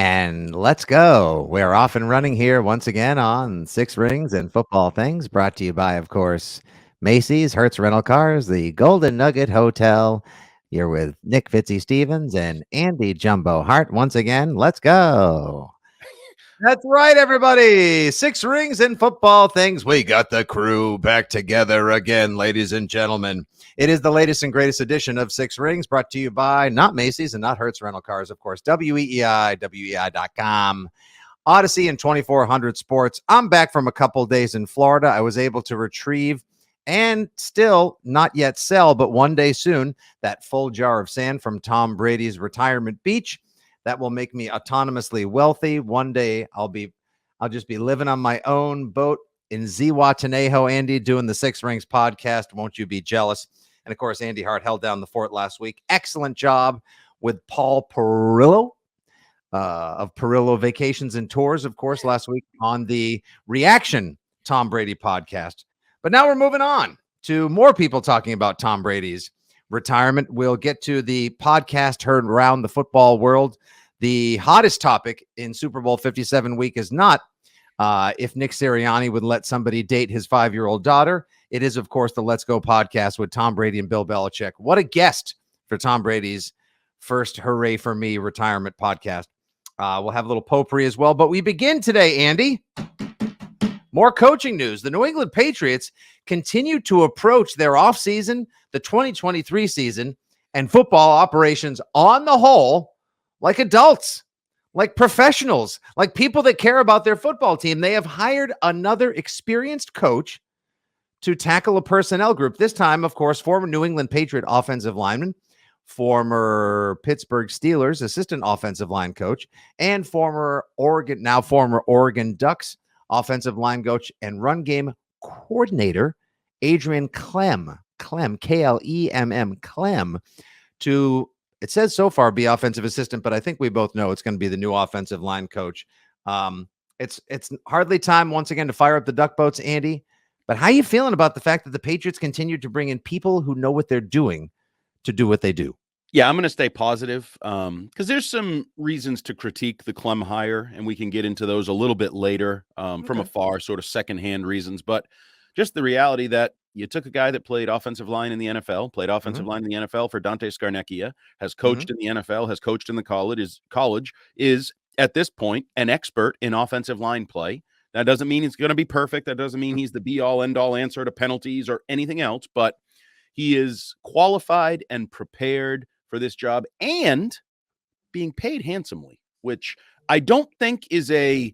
And let's go. We're off and running here once again on Six Rings and Football Things, brought to you by, of course, Macy's, Hertz Rental Cars, the Golden Nugget Hotel. You're with Nick Fitzy Stevens and Andy Jumbo Hart. Once again, let's go. That's right, everybody. Six Rings and Football Things. We got the crew back together again, ladies and gentlemen. It is the latest and greatest edition of Six Rings, brought to you by not Macy's and not Hertz Rental Cars, of course, WEEI, WEI.com, Odyssey, and 2400 Sports. I'm back from a couple days in Florida. I was able to retrieve and still not yet sell, but one day soon, that full jar of sand from Tom Brady's retirement beach. That will make me autonomously wealthy. One day I'll just be living on my own boat in Zihuatanejo, Andy, doing the Six Rings podcast. Won't you be jealous? And of course, Andy Hart held down the fort last week. Excellent job with Paul Perillo of Perillo Vacations and Tours, of course, last week on the Reaction Tom Brady podcast. But now we're moving on to more people talking about Tom Brady's retirement. We'll get to the podcast heard around the football world. The hottest topic in Super Bowl 57 week is not if Nick Sirianni would let somebody date his 5-year-old daughter. It is, of course, the Let's Go podcast with Tom Brady and Bill Belichick. What a guest for Tom Brady's first Hooray for Me retirement podcast. We'll have a little potpourri as well. But we begin today, Andy. More coaching news. The New England Patriots continue to approach their offseason, the 2023 season, and football operations on the whole like adults, like professionals, like people that care about their football team. They have hired another experienced coach to tackle a personnel group. This time, of course, former New England Patriot offensive lineman, former Pittsburgh Steelers assistant offensive line coach, and former Oregon Ducks offensive line coach and run game coordinator, Adrian Clem, K-L-E-M-M, Clem, to, it says so far, be offensive assistant, but I think we both know it's going to be the new offensive line coach. It's hardly time once again to fire up the duck boats, Andy. But how are you feeling about the fact that the Patriots continue to bring in people who know what they're doing to do what they do? Yeah, I'm going to stay positive because there's some reasons to critique the Clem hire, and we can get into those a little bit later from afar, sort of secondhand reasons. But just the reality that you took a guy that played offensive line in the NFL, line in the NFL for Dante Scarnecchia, has coached in the NFL, has coached in the college, is at this point an expert in offensive line play. That doesn't mean he's going to be perfect. That doesn't mean he's the be-all, end-all answer to penalties or anything else, but he is qualified and prepared for this job and being paid handsomely, which I don't think is a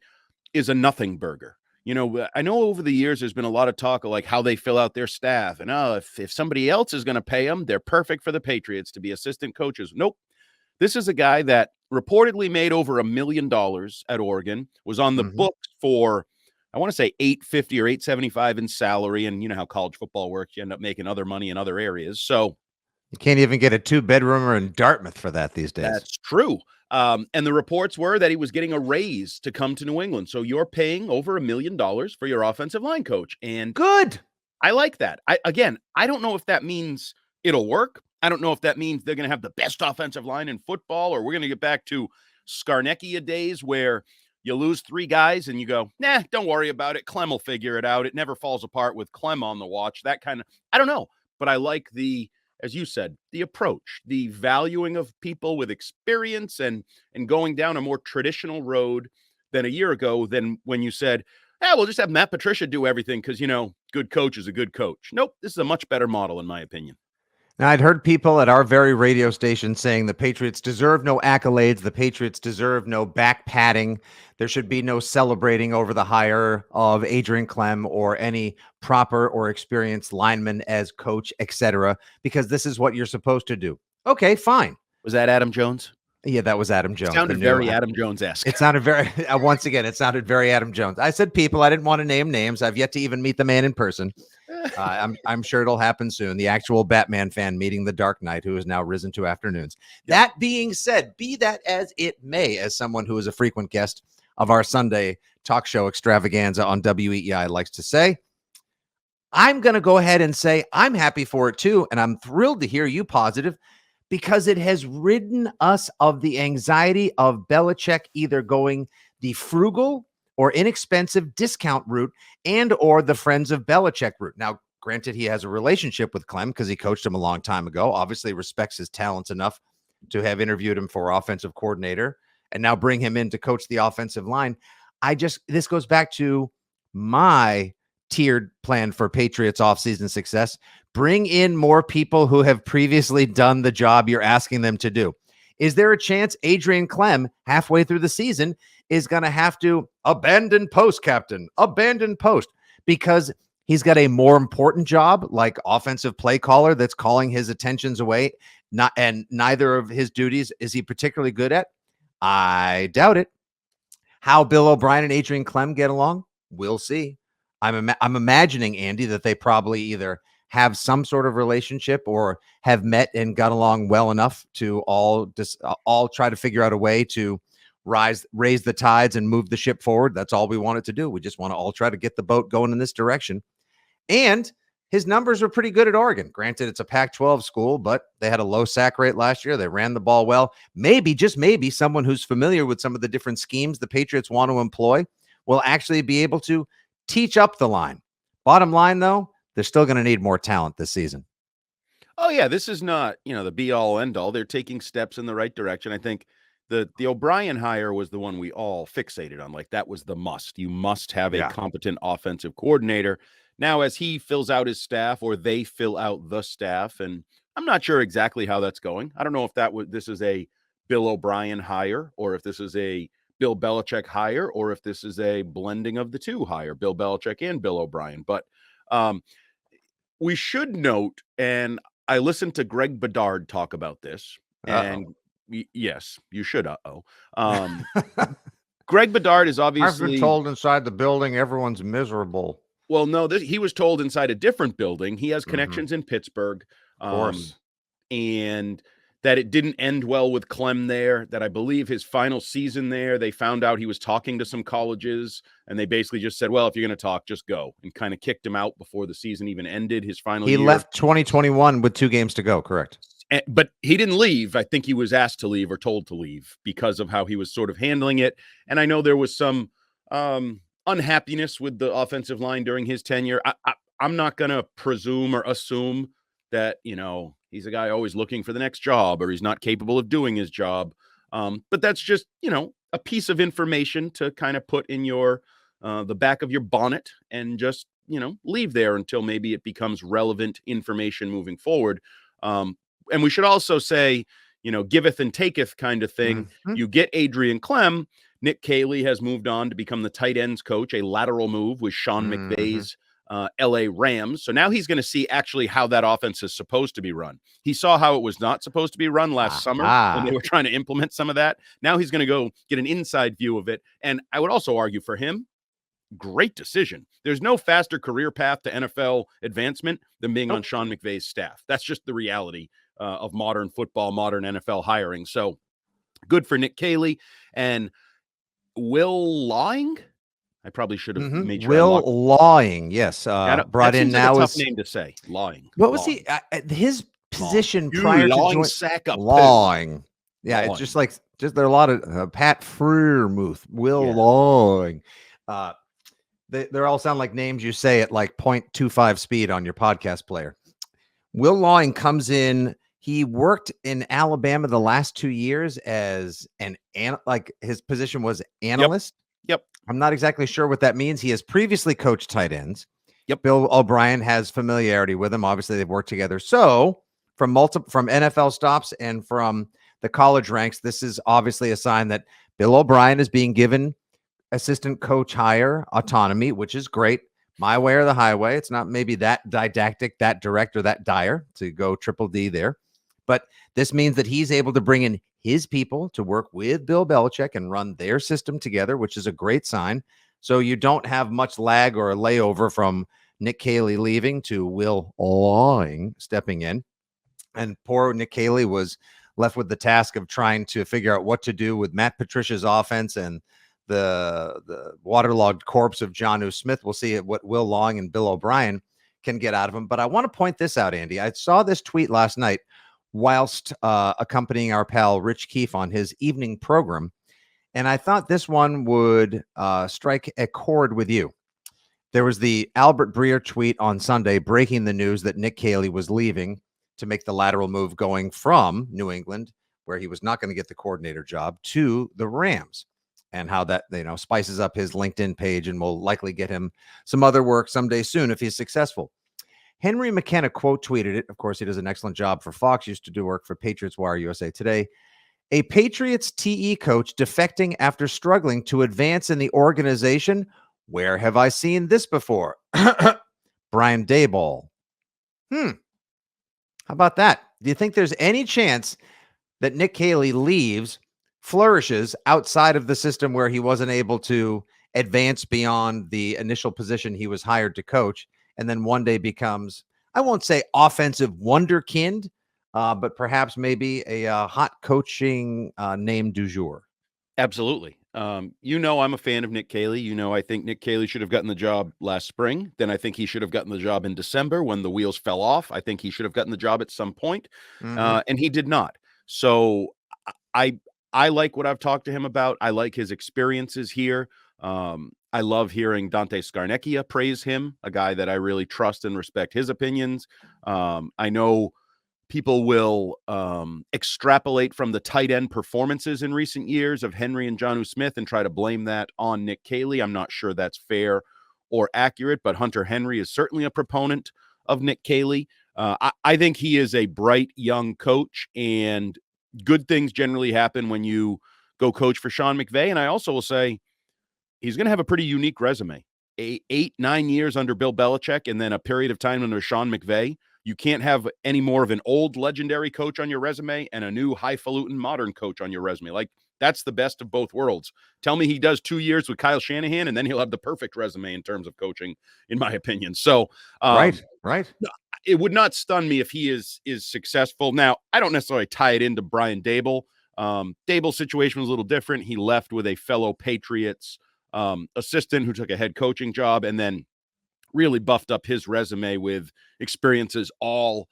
nothing burger. You know, I know over the years there's been a lot of talk of like how they fill out their staff and if somebody else is going to pay them, they're perfect for the Patriots to be assistant coaches. Nope. This is a guy that reportedly made over $1 million at Oregon, was on the books for, I want to say $850 or $875 in salary. And you know how college football works. You end up making other money in other areas. So you can't even get a 2-bedroomer in Dartmouth for that these days. That's true. And the reports were that he was getting a raise to come to New England. So you're paying over $1 million for your offensive line coach. And good. I like that. I don't know if that means it'll work. I don't know if that means they're going to have the best offensive line in football, or we're going to get back to Scarnecchia days where you lose 3 guys and you go, nah, don't worry about it. Clem will figure it out. It never falls apart with Clem on the watch. That kind of, I don't know. But I like as you said, the approach, the valuing of people with experience and going down a more traditional road than a year ago than when you said, we'll just have Matt Patricia do everything because, good coach is a good coach. Nope, this is a much better model in my opinion. Now, I'd heard people at our very radio station saying the Patriots deserve no accolades. The Patriots deserve no back patting. There should be no celebrating over the hire of Adrian Clem or any proper or experienced lineman as coach, etc., because this is what you're supposed to do. Okay, fine. Was that Adam Jones? Yeah, that was Adam Jones. It sounded very Adam Jones-esque. It sounded very, once again, it sounded very Adam Jones. I said people, I didn't want to name names. I've yet to even meet the man in person. I'm sure it'll happen soon. The actual Batman fan meeting the Dark Knight, who has now risen to afternoons. Yep. That being said, be that as it may, as someone who is a frequent guest of our Sunday talk show extravaganza on WEEI likes to say, I'm going to go ahead and say I'm happy for it too. And I'm thrilled to hear you positive because it has ridden us of the anxiety of Belichick either going the frugal or inexpensive discount route and or the friends of Belichick route. Now, granted, he has a relationship with Clem because he coached him a long time ago, obviously respects his talents enough to have interviewed him for offensive coordinator and now bring him in to coach the offensive line. This goes back to my tiered plan for Patriots offseason success. Bring in more people who have previously done the job you're asking them to do. Is there a chance Adrian Clem, halfway through the season, is going to have to abandon post, captain, abandon post, because he's got a more important job like offensive play caller that's calling his attentions away, and neither of his duties is he particularly good at? I doubt it. How Bill O'Brien and Adrian Clem get along, we'll see. I'm imagining, Andy, that they probably either have some sort of relationship or have met and got along well enough to all try to figure out a way to raise the tides and move the ship forward. That's all we want it to do. We just want to all try to get the boat going in this direction. And his numbers were pretty good at Oregon. Granted, it's a Pac-12 school, but they had a low sack rate last year. They ran the ball well. Maybe, just maybe, someone who's familiar with some of the different schemes the Patriots want to employ will actually be able to teach up the line. Bottom line, though, they're still going to need more talent this season. Oh, yeah, this is not, the be-all, end-all. They're taking steps in the right direction. I think the O'Brien hire was the one we all fixated on. Like, that was the must. You must have a competent offensive coordinator. Now, as he fills out his staff or they fill out the staff, and I'm not sure exactly how that's going. I don't know if this is a Bill O'Brien hire or if this is a Bill Belichick hire or if this is a blending of the two hire, Bill Belichick and Bill O'Brien. But we should note, and I listened to Greg Bedard talk about this, and yes, you should. Greg Bedard is obviously... I've been told inside the building everyone's miserable. Well, no, he was told inside a different building. He has connections in Pittsburgh. Of course. And that it didn't end well with Clem there, that I believe his final season there, they found out he was talking to some colleges, and they basically just said, well, if you're going to talk, just go, and kind of kicked him out before the season even ended, his final year. He left 2021 with 2 games to go, correct? But he didn't leave. I think he was asked to leave or told to leave because of how he was sort of handling it. And I know there was some... unhappiness with the offensive line during his tenure. I'm not going to presume or assume that, he's a guy always looking for the next job or he's not capable of doing his job. But that's just, a piece of information to kind of put in your, the back of your bonnet and just, leave there until maybe it becomes relevant information moving forward. And we should also say, giveth and taketh kind of thing. You get Adrian Clem. Nick Caley has moved on to become the tight ends coach, a lateral move with Sean McVay's LA Rams. So now he's going to see actually how that offense is supposed to be run. He saw how it was not supposed to be run last summer when they were trying to implement some of that. Now he's going to go get an inside view of it. And I would also argue for him, great decision. There's no faster career path to NFL advancement than being on Sean McVay's staff. That's just the reality of modern football, modern NFL hiring. So good for Nick Caley. And Will Lawing? I probably should have made sure. Will Lawing, yes. Brought in now like a tough name to say. Lawing. What was he? His position Lawing. prior to joining sack up Lawing. Yeah, Lawing. It's just there are a lot of Pat Freiermuth, Will Lawing. They all sound like names you say at like 0.25 speed on your podcast player. Will Lawing comes in. He worked in Alabama the last 2 years as his position was analyst. Yep. I'm not exactly sure what that means. He has previously coached tight ends. Yep. Bill O'Brien has familiarity with him. Obviously, they've worked together. So from NFL stops and from the college ranks, this is obviously a sign that Bill O'Brien is being given assistant coach hire autonomy, which is great. My way or the highway. It's not maybe that didactic, that direct, or that dire to go triple D there. But this means that he's able to bring in his people to work with Bill Belichick and run their system together, which is a great sign. So you don't have much lag or a layover from Nick Caley leaving to Will Lawing stepping in. And poor Nick Caley was left with the task of trying to figure out what to do with Matt Patricia's offense and the waterlogged corpse of Jonnu Smith. We'll see what Will Lawing and Bill O'Brien can get out of him. But I want to point this out, Andy. I saw this tweet last night. whilst accompanying our pal Rich Keefe on his evening program. And I thought this one would strike a chord with you. There was the Albert Breer tweet on Sunday breaking the news that Nick Caley was leaving to make the lateral move going from New England, where he was not going to get the coordinator job, to the Rams, and how that, spices up his LinkedIn page and will likely get him some other work someday soon if he's successful. Henry McKenna quote tweeted it. Of course, he does an excellent job for Fox, used to do work for Patriots Wire USA Today. A Patriots TE coach defecting after struggling to advance in the organization. Where have I seen this before? Brian Daboll. How about that? Do you think there's any chance that Nick Caley leaves, flourishes outside of the system where he wasn't able to advance beyond the initial position he was hired to coach, and then one day becomes, I won't say offensive wonderkind, but perhaps maybe a hot coaching name du jour? Absolutely. I'm a fan of Nick Caley. I think Nick Caley should have gotten the job last spring. Then I think he should have gotten the job in December when the wheels fell off. I think he should have gotten the job at some point, and he did not. So I like what I've talked to him about. I like his experiences here. I love hearing Dante Scarnecchia praise him, a guy that I really trust and respect his opinions. I know people will extrapolate from the tight end performances in recent years of Henry and Jonnu Smith and try to blame that on Nick Caley. I'm not sure that's fair or accurate, but Hunter Henry is certainly a proponent of Nick Caley. I think he is a bright young coach, and good things generally happen when you go coach for Sean McVay. And I also will say he's going to have a pretty unique resume. 8-9 years under Bill Belichick and then a period of time under Sean McVay. You can't have any more of an old legendary coach on your resume and a new highfalutin modern coach on your resume. Like, that's the best of both worlds. Tell me he does 2 years with Kyle Shanahan, and then he'll have the perfect resume in terms of coaching, in my opinion. So, Right. It would not stun me if he is successful. Now, I don't necessarily tie it into Brian Daboll. Daboll's situation was a little different. He left with a fellow Patriots assistant who took a head coaching job and then really buffed up his resume with experiences all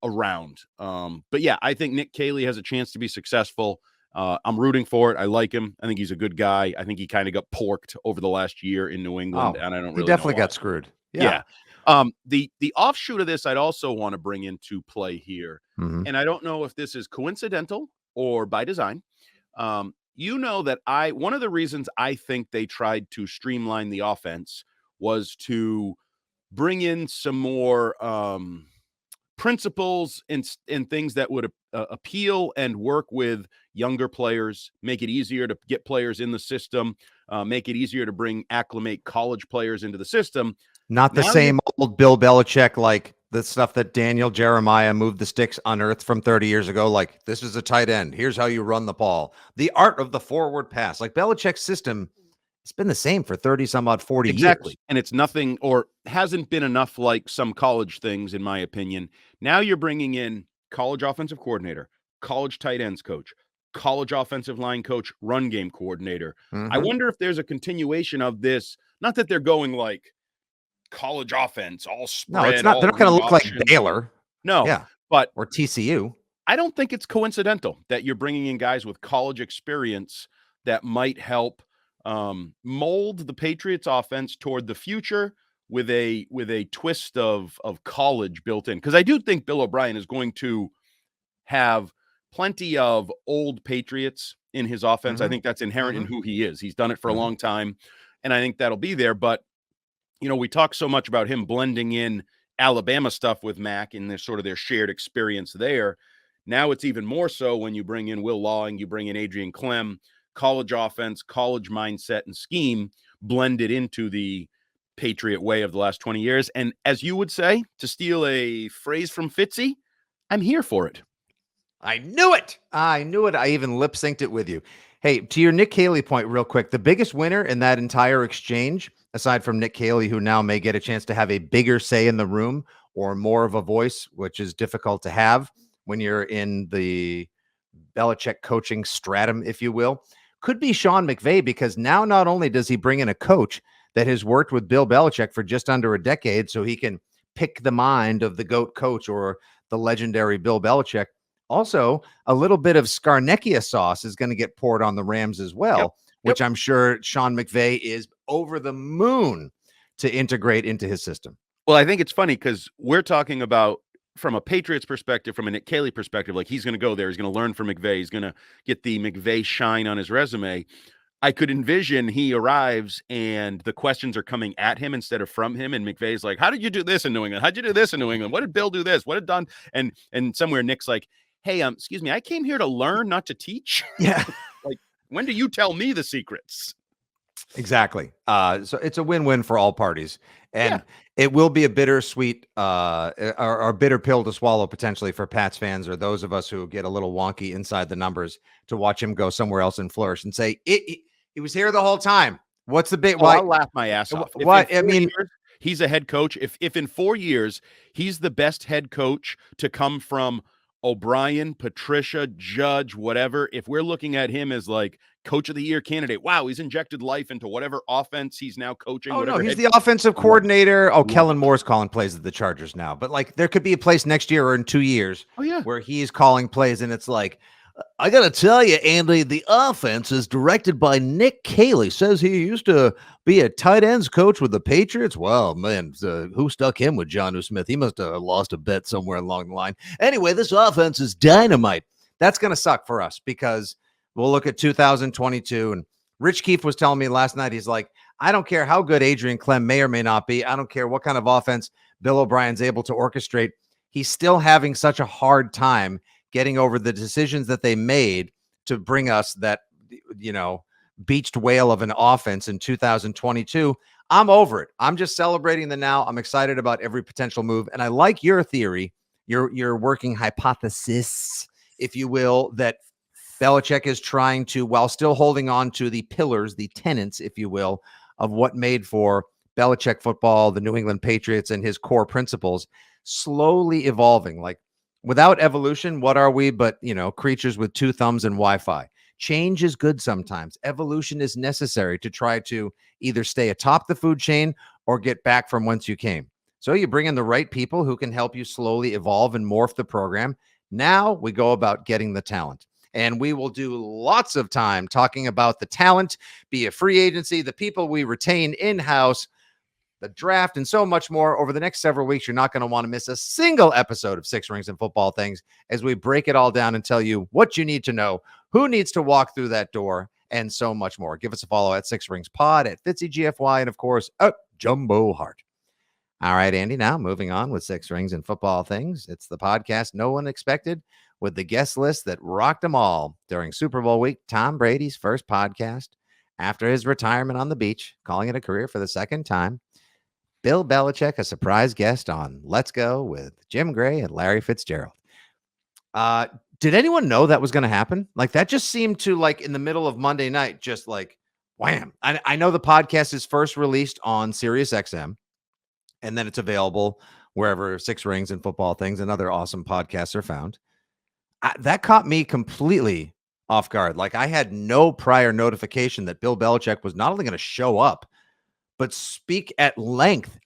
around. But yeah, I think Nick Caley has a chance to be successful. I'm rooting for it. I like him. I think he's a good guy. I think he kind of got porked over the last year in New England, and I don't really. He definitely know got screwed. Yeah. The offshoot of this, I'd also want to bring into play here, and I don't know if this is coincidental or by design. That one of the reasons I think they tried to streamline the offense was to bring in some more principles and things that would appeal and work with younger players, make it easier to get players in the system, make it easier to acclimate college players into the system. Not the same old Bill Belichick, like the stuff that Daniel Jeremiah moved the sticks unearthed from 30 years ago. Like, this is a tight end. Here's how you run the ball. The art of the forward pass. Like, Belichick's system, it's been the same for 30 some odd 40 exactly. years. And it's nothing, or hasn't been enough like some college things, in my opinion. Now you're bringing in college offensive coordinator, college tight ends coach, college offensive line coach, run game coordinator. I wonder if there's a continuation of this. Not that they're going like college offense, all spread. No, it's not. They're not going to look like Baylor. No, yeah, but or TCU. I don't think it's coincidental that you're bringing in guys with college experience that might help mold the Patriots offense toward the future with a twist of college built in. Because I do think Bill O'Brien is going to have plenty of old Patriots in his offense. I think that's inherent in who he is. He's done it for a long time, and I think that'll be there. But we talk so much about him blending in Alabama stuff with Mac and their shared experience there. Now it's even more so when you bring in Will Lawing, you bring in Adrian Clem, college offense, college mindset and scheme blended into the Patriot way of the last 20 years. And as you would say, to steal a phrase from Fitzy, I'm here for it. I knew it. I even lip synced it with you. Hey, to your Nick Caley point real quick, the biggest winner in that entire exchange, aside from Nick Caley, who now may get a chance to have a bigger say in the room or more of a voice, which is difficult to have when you're in the Belichick coaching stratum, if you will, could be Sean McVay, because now not only does he bring in a coach that has worked with Bill Belichick for just under a decade, so he can pick the mind of the GOAT coach or the legendary Bill Belichick, Also, a little bit of Scarnecchia sauce is going to get poured on the Rams as Yep. well, which I'm sure Sean McVay is over the moon to integrate into his system. Well, I think it's funny because we're talking about from a Patriots perspective, from a Nick Caley perspective, like he's going to go there, he's going to learn from McVay, he's going to get the McVay shine on his resume. I could envision he arrives and the questions are coming at him instead of from him. And McVay's like, "How did you do this in New England? How'd you do this in New England? What did Bill do this? What did Don?" And somewhere Nick's like, "Hey, excuse me, I came here to learn, not to teach." Yeah. Like, when do you tell me the secrets? Exactly. So it's a win-win for all parties, and Yeah. it will be a bittersweet or bitter pill to swallow potentially for Pats fans or those of us who get a little wonky inside the numbers to watch him go somewhere else and flourish and say he was here the whole time. What's the big? Oh, Why? I'll laugh my ass off. What? I mean, Years, he's a head coach. If in 4 years he's the best head coach to come from O'Brien, Patricia, Judge, whatever, if we're looking at him as like coach of the year candidate, wow, he's injected life into whatever offense he's now coaching. oh no, Whatever he's the offensive coordinator. Oh, Kellen Moore's calling plays at the Chargers now, but like there could be a place next year or in 2 years where he's calling plays, and it's like, I got to tell you, Andy, the offense is directed by Nick Caley. Says he used to be a tight ends coach with the Patriots. Well, man, who stuck him with Jonnu Smith? He must have lost a bet somewhere along the line. Anyway, this offense is dynamite. That's going to suck for us because we'll look at 2022. And Rich Keefe was telling me last night, he's like, I don't care how good Adrian Clem may or may not be. I don't care what kind of offense Bill O'Brien's able to orchestrate. He's still having such a hard time getting over the decisions that they made to bring us that, beached whale of an offense in 2022. I'm over it. I'm just celebrating the now. I'm excited about every potential move. And I like your theory, your working hypothesis, if you will, that Belichick is trying to, while still holding on to the pillars, the tenets, if you will, of what made for Belichick football, the New England Patriots, and his core principles, slowly evolving. Like, without evolution, what are we but, creatures with two thumbs and Wi-Fi? Change is good sometimes. Evolution is necessary to try to either stay atop the food chain or get back from whence you came. So you bring in the right people who can help you slowly evolve and morph the program. Now we go about getting the talent. And we will do lots of time talking about the talent, be it free agency, the people we retain in-house, the draft, and so much more over the next several weeks. You're not going to want to miss a single episode of Six Rings and Football Things as we break it all down and tell you what you need to know, who needs to walk through that door, and so much more. Give us a follow at Six Rings Pod, at FitzyGFY, and of course, at Jumbo Heart. All right, Andy, now moving on with Six Rings and Football Things. It's the podcast no one expected with the guest list that rocked them all during Super Bowl week. Tom Brady's first podcast after his retirement on the beach, calling it a career for the second time. Bill Belichick, a surprise guest on Let's Go with Jim Gray and Larry Fitzgerald. Did anyone know that was going to happen? Like, that just seemed to, like, in the middle of Monday night, just like, wham. I know the podcast is first released on Sirius XM, and then it's available wherever Six Rings and Football Things and other awesome podcasts are found. That caught me completely off guard. Like, I had no prior notification that Bill Belichick was not only going to show up, but speak at length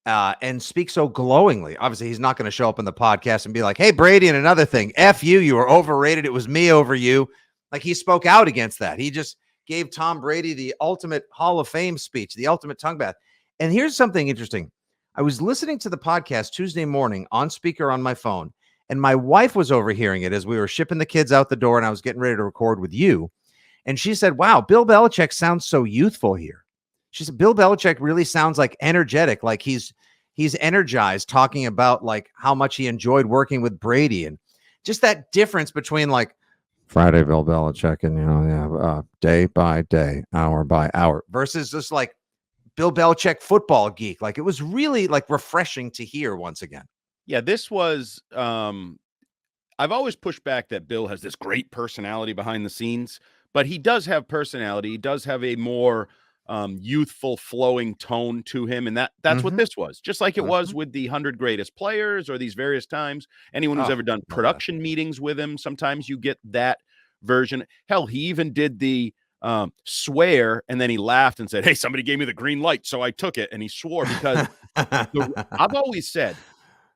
and speak so glowingly. Obviously, he's not going to show up in the podcast and be like, hey, Brady, and another thing, F you were overrated. It was me over you. Like, he spoke out against that. He just gave Tom Brady the ultimate Hall of Fame speech, the ultimate tongue bath. And here's something interesting. I was listening to the podcast Tuesday morning on speaker on my phone, and my wife was overhearing it as we were shipping the kids out the door, and I was getting ready to record with you. And she said, wow, Bill Belichick sounds so youthful here. She said, Bill Belichick really sounds like energetic, like he's energized, talking about like how much he enjoyed working with Brady, and just that difference between like Friday Bill Belichick and, day by day, hour by hour versus just like Bill Belichick football geek. Like, it was really like refreshing to hear once again. Yeah, this was, I've always pushed back that Bill has this great personality behind the scenes, but he does have personality. He does have a more youthful flowing tone to him, and that's what this was, just like it was with the 100 greatest players or these various times. Anyone who's ever done production meetings with him, sometimes you get that version. Hell, he even did the swear, and then he laughed and said, hey, somebody gave me the green light, so I took it, and he swore because I've always said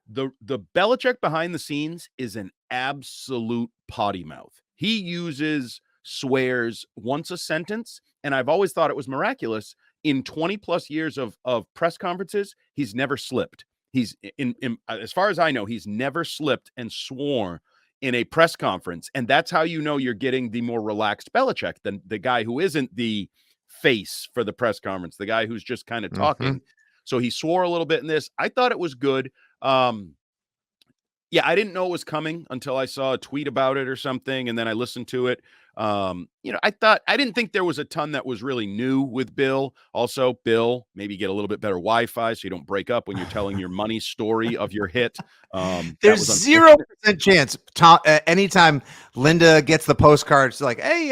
The Belichick behind the scenes is an absolute potty mouth. He uses swears once a sentence, and I've always thought it was miraculous. In 20 plus years of press conferences, he's never slipped. He's in as far as I know, he's never slipped and swore in a press conference. And that's how you know you're getting the more relaxed Belichick than the guy who isn't the face for the press conference, the guy who's just kind of talking. So he swore a little bit in this. I thought it was good. Yeah, I didn't know it was coming until I saw a tweet about it or something, and then I listened to it. I didn't think there was a ton that was really new with Bill. Also, Bill, maybe get a little bit better Wi-Fi so you don't break up when you're telling your money story of your hit. There's 0% chance. Tom, anytime Linda gets the postcard, it's like, "Hey,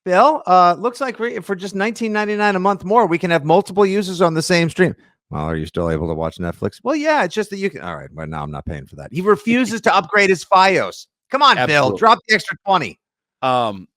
Bill, looks like for just $19.99 a month more, we can have multiple users on the same stream." Well, are you still able to watch Netflix? Well, yeah, it's just that you can. All right, but now I'm not paying for that. He refuses to upgrade his FiOS. Come on, Absolutely. Bill, drop the extra 20.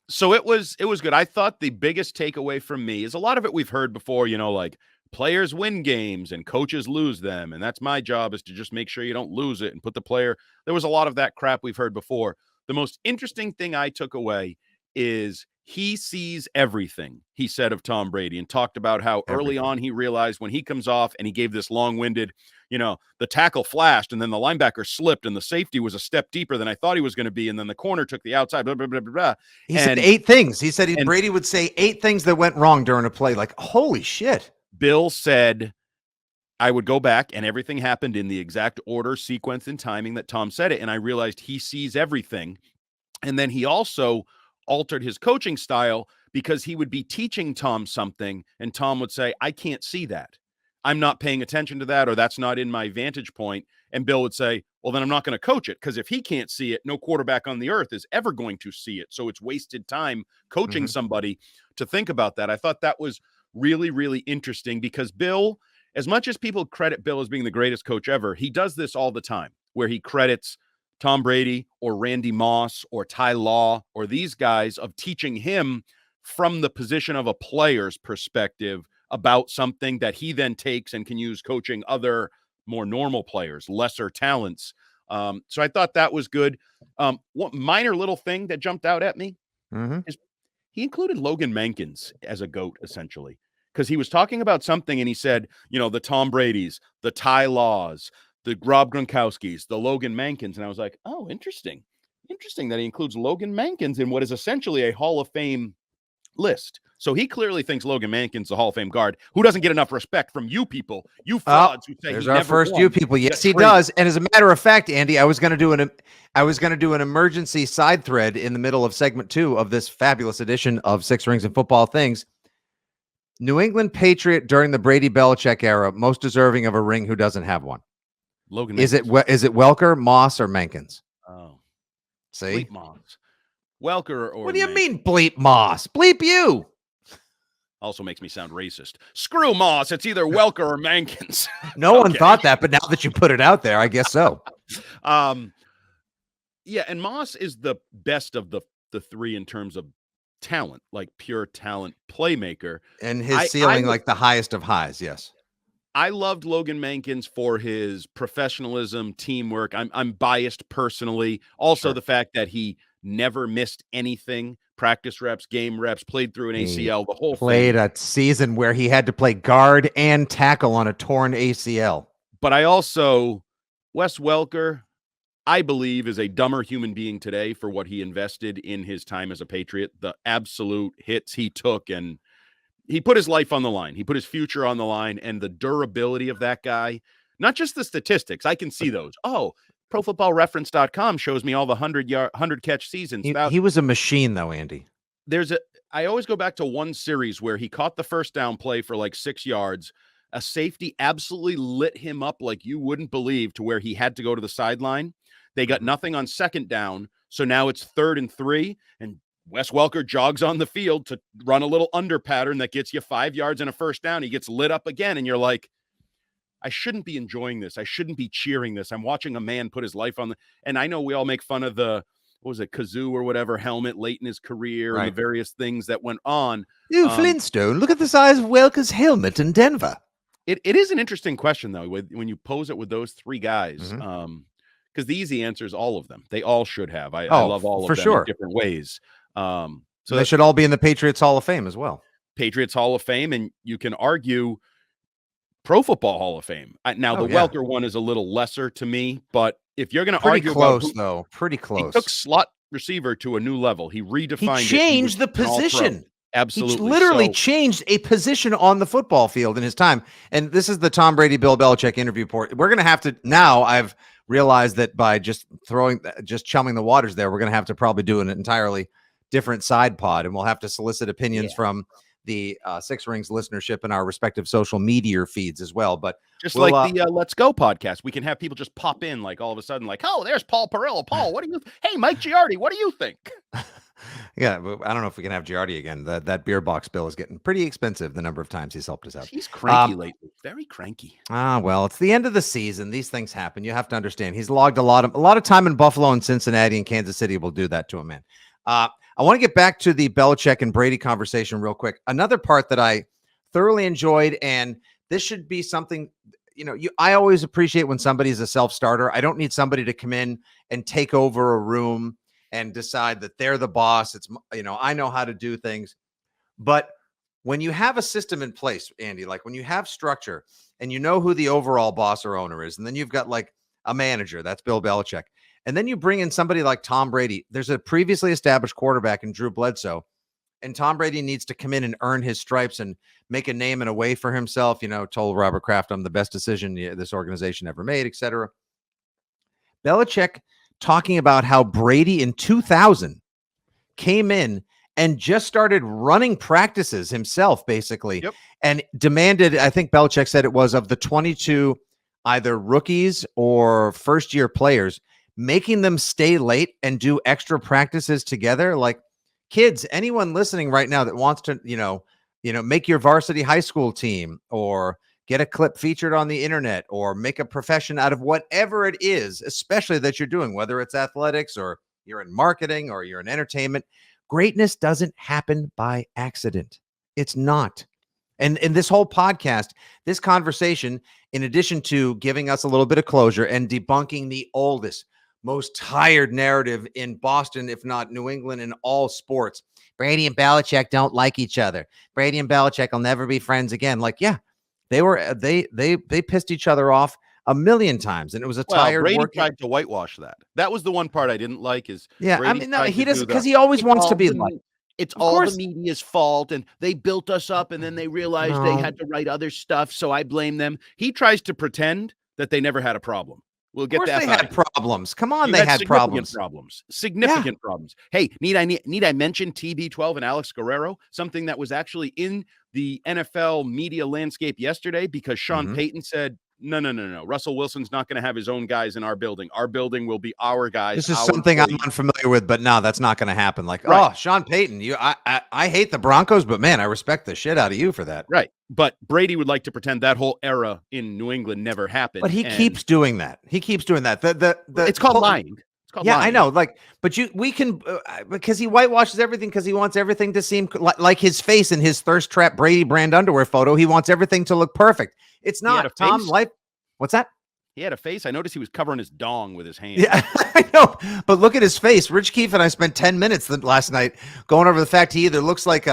So it was good. I thought the biggest takeaway from me is a lot of it we've heard before, like players win games and coaches lose them. And that's my job, is to just make sure you don't lose it and put the player. There was a lot of that crap we've heard before. The most interesting thing I took away is he sees everything, he said of Tom Brady, and talked about how early on he realized when he comes off, and he gave this long-winded, the tackle flashed and then the linebacker slipped and the safety was a step deeper than I thought he was going to be. And then the corner took the outside, blah, blah, blah, blah, blah. He said 8 things. He said Brady would say 8 things that went wrong during a play. Like, holy shit. Bill said, I would go back and everything happened in the exact order, sequence, and timing that Tom said it. And I realized he sees everything. And then he also altered his coaching style, because he would be teaching Tom something and Tom would say, I can't see that. I'm not paying attention to that, or that's not in my vantage point. And Bill would say, well, then I'm not going to coach it, because if he can't see it, no quarterback on the earth is ever going to see it. So it's wasted time coaching somebody to think about that. I thought that was really, really interesting, because Bill, as much as people credit Bill as being the greatest coach ever, he does this all the time, where he credits Tom Brady or Randy Moss or Ty Law or these guys of teaching him from the position of a player's perspective about something that he then takes and can use coaching other more normal players, lesser talents. So I thought that was good. One minor little thing that jumped out at me is he included Logan Mankins as a GOAT, essentially, because he was talking about something and he said, the Tom Bradys, the Ty Laws, the Rob Gronkowskis, the Logan Mankins. And I was like, oh, interesting. Interesting that he includes Logan Mankins in what is essentially a Hall of Fame list. So he clearly thinks Logan Mankin's the Hall of Fame guard, who doesn't get enough respect from you people, you frauds who say there's our first you people. Yes, he does. And as a matter of fact, Andy, I was going to do an emergency side thread in the middle of segment 2 of this fabulous edition of 6 Rings and Football Things. New England Patriot during the Brady Belichick era, most deserving of a ring, who doesn't have one? Logan Mankins. Is it Welker, Moss, or Mankins? Oh, see, bleep Moss, Welker, or what do you mean bleep Moss? Bleep you. Also makes me sound racist. Screw Moss. It's either Welker or Mankins. No one thought that, but now that you put it out there, I guess so. Yeah, and Moss is the best of the 3 in terms of talent, like pure talent playmaker. And his ceiling, like the highest of highs, yes. I loved Logan Mankins for his professionalism, teamwork. I'm biased personally. Also, the fact that he never missed anything, practice reps, game reps, played through an ACL, the whole played thing. A season where he had to play guard and tackle on a torn ACL. But I also, Wes Welker, I believe, is a dumber human being today for what he invested in his time as a Patriot, the absolute hits he took, and he put his life on the line. He put his future on the line, and the durability of that guy, not just the statistics. I can see those. Oh, ProFootballReference.com shows me all the 100 catch seasons. He was a machine, though, Andy. I always go back to one series where he caught the first down play for like 6 yards. A safety absolutely lit him up like you wouldn't believe, to where he had to go to the sideline. They got nothing on second down, so now it's 3rd and 3, and Wes Welker jogs on the field to run a little under pattern that gets you 5 yards and a first down. He gets lit up again, and you're like, I shouldn't be enjoying this. I shouldn't be cheering this. I'm watching a man put his life on and I know we all make fun of the, what was it, kazoo or whatever helmet late in his career, and the various things that went on. Flintstone, look at the size of Welker's helmet in Denver. It is an interesting question though, when you pose it with those three guys. Mhm. Because the easy answer is all of them. They all should have. I Oh, love all of for them in sure. different ways. And they So should all be in the Patriots Hall of Fame as well. Patriots Hall of Fame, and you can argue Pro Football Hall of Fame. Now Oh, the yeah. Welker one is a little lesser to me, but if you're going to Pretty argue about close, who though. Pretty he took close. slot receiver to a new level, he He redefined it. He was changed the an all pro. position. Absolutely. Literally So changed a position on the football field in his time. And this is the Tom Brady, Bill Belichick interview port. We're going to have to now. I've realized that by just chumming the waters there, we're going to have to probably do an entirely different side pod, and we'll have to solicit opinions from the Six Rings listenership in our respective social media feeds as well. But just we'll, like the Let's Go podcast, we can have people just pop in like all of a sudden, like, oh, there's Paul Perillo. Paul, what do you? Hey, Mike Giardi, what do you think? yeah, I don't know if we can have Giardi again. That beer box bill is getting pretty expensive. The number of times he's helped us out. He's cranky lately. Very cranky. Well, it's the end of the season. These things happen. You have to understand. He's logged a lot of time in Buffalo and Cincinnati and Kansas City will do that to him, man. I want to get back to the Belichick and Brady conversation real quick. Another part that I thoroughly enjoyed, and this should be something, I always appreciate when somebody's a self-starter. I don't need somebody to come in and take over a room and decide that they're the boss. It's, I know how to do things. But when you have a system in place, Andy, like when you have structure and you know who the overall boss or owner is, and then you've got like a manager, that's Bill Belichick. And then you bring in somebody like Tom Brady. There's a previously established quarterback in Drew Bledsoe, and Tom Brady needs to come in and earn his stripes and make a name and a way for himself. Told Robert Kraft, I'm the best decision this organization ever made, etc. Belichick talking about how Brady in 2000 came in and just started running practices himself, basically, and demanded, I think Belichick said it was, of the 22 either rookies or first-year players, making them stay late and do extra practices together. Like, kids, anyone listening right now that wants to, make your varsity high school team or get a clip featured on the internet or make a profession out of whatever it is, especially that you're doing, whether it's athletics or you're in marketing or you're in entertainment, greatness doesn't happen by accident. It's not. And in this whole podcast, this conversation, in addition to giving us a little bit of closure and debunking the oldest, most tired narrative in Boston, if not New England, in all sports. Brady and Belichick don't like each other. Brady and Belichick will never be friends again. Like, yeah, they pissed each other off a million times, and it was a tired Brady work. tried to whitewash that. That was the one part I didn't like. Is Brady no, he doesn't, because he always wants to be like. It's all the media's fault, and they built us up, and then they realized they had to write other stuff, so I blame them. He tries to pretend that they never had a problem. We'll get that. Of course they had problems. Come on, they had problems. Significant problems. Hey, need I mention TB12 and Alex Guerrero? Something that was actually in the NFL media landscape yesterday, because Sean Payton said, no. Russell Wilson's not going to have his own guys in our building. Our building will be our guys. This is something I'm unfamiliar with, but no, that's not going to happen. Like, oh, Sean Payton, I hate the Broncos, but man, I respect the shit out of you for that. Right. But Brady would like to pretend that whole era in New England never happened. But he keeps doing that. It's called lying. Lying. I know. Like, but we can, because he whitewashes everything, because he wants everything to seem like his face in his thirst trap Brady brand underwear photo. He wants everything to look perfect. It's not, Tom. What's that? He had a face. I noticed he was covering his dong with his hand. Yeah, I know. But look at his face. Rich Keefe and I spent 10 minutes last night going over the fact he either looks like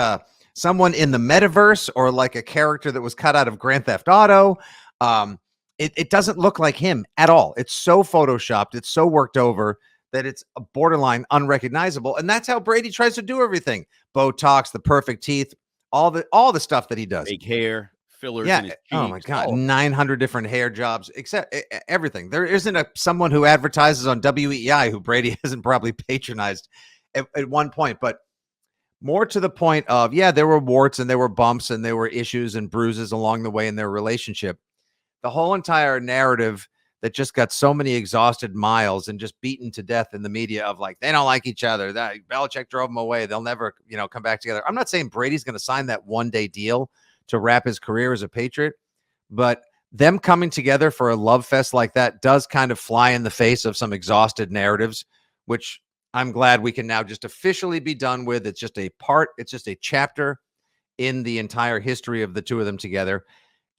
someone in the metaverse or like a character that was cut out of Grand Theft Auto. It doesn't look like him at all. It's so photoshopped. It's so worked over that it's a borderline unrecognizable. And that's how Brady tries to do everything. Botox, the perfect teeth, all the stuff that he does. Fake hair. Fillers in his cheeks. Oh my God, 900 different hair jobs, except everything. There isn't someone who advertises on WEI who Brady hasn't probably patronized at one point. But more to the point of, there were warts and there were bumps and there were issues and bruises along the way in their relationship. The whole entire narrative that just got so many exhausted miles and just beaten to death in the media of like, they don't like each other. That Belichick drove them away. They'll never, come back together. I'm not saying Brady's going to sign that one-day deal to wrap his career as a Patriot, but them coming together for a love fest like that does kind of fly in the face of some exhausted narratives, which I'm glad we can now just officially be done with. It's just a chapter in the entire history of the two of them together.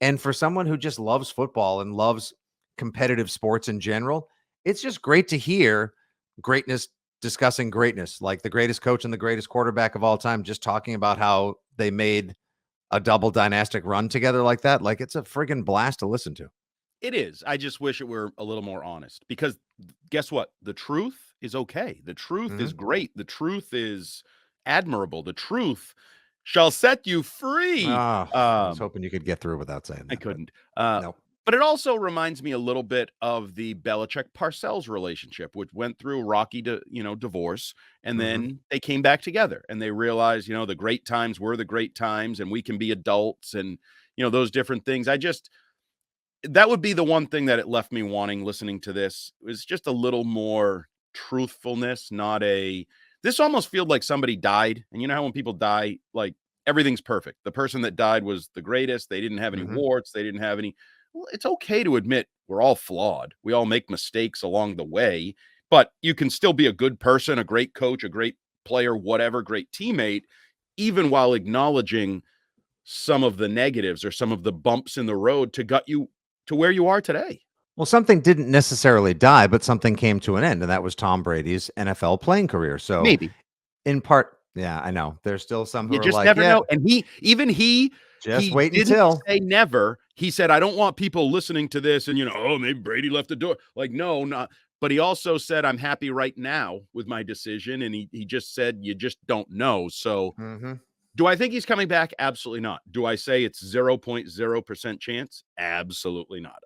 And for someone who just loves football and loves competitive sports in general, it's just great to hear greatness discussing greatness, like the greatest coach and the greatest quarterback of all time, just talking about how they made a double dynastic run together like that. Like, it's a friggin' blast to listen to. It is. I just wish it were a little more honest, because guess what? The truth is okay. The truth is great. The truth is admirable. The truth shall set you free. Ah, I was hoping you could get through without saying that. I couldn't. No. But it also reminds me a little bit of the Belichick-Parcells relationship, which went through rocky divorce, and then they came back together, and they realized, the great times were the great times, and we can be adults, and, those different things. That would be the one thing that it left me wanting listening to this, is just a little more truthfulness, this almost feels like somebody died, and you know how when people die, like, everything's perfect. The person that died was the greatest. They didn't have any warts. They didn't have any. Well, it's okay to admit we're all flawed. We all make mistakes along the way, but you can still be a good person, a great coach, a great player, whatever, great teammate, even while acknowledging some of the negatives or some of the bumps in the road to gut you to where you are today. Well, something didn't necessarily die, but something came to an end, and that was Tom Brady's NFL playing career. So Maybe. in part, yeah, I know. There's still some who You are just like, never yeah, know. And he just wait didn't until. say never. He said, I don't want people listening to this and, oh, maybe Brady left the door. Like, no, not. But he also said, I'm happy right now with my decision. And he just said, you just don't know. So do I think he's coming back? Absolutely not. Do I say it's 0.0% chance? Absolutely not.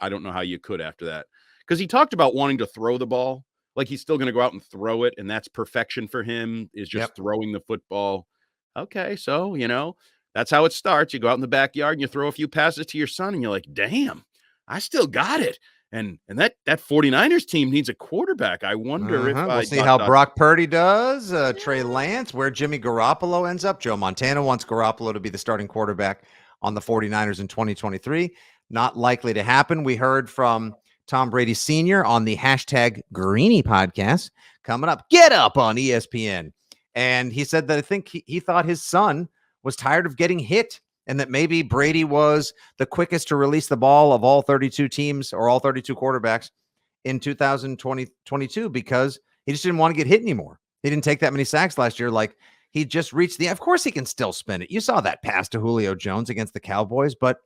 I don't know how you could after that. Because he talked about wanting to throw the ball. Like, he's still going to go out and throw it, and that's perfection for him, is just throwing the football. Okay, so, that's how it starts. You go out in the backyard and you throw a few passes to your son, and you're like, damn, I still got it. And that 49ers team needs a quarterback. I wonder if we'll see how Brock Purdy does, Trey Lance, where Jimmy Garoppolo ends up. Joe Montana wants Garoppolo to be the starting quarterback on the 49ers in 2023. Not likely to happen. We heard from Tom Brady Sr. on the #Greeny podcast coming up. Get up on ESPN. And he said that I think he thought his son was tired of getting hit, and that maybe Brady was the quickest to release the ball of all 32 teams or all 32 quarterbacks in 2022 because he just didn't want to get hit anymore. He didn't take that many sacks last year. Like, he just reached of course he can still spin it. You saw that pass to Julio Jones against the Cowboys, but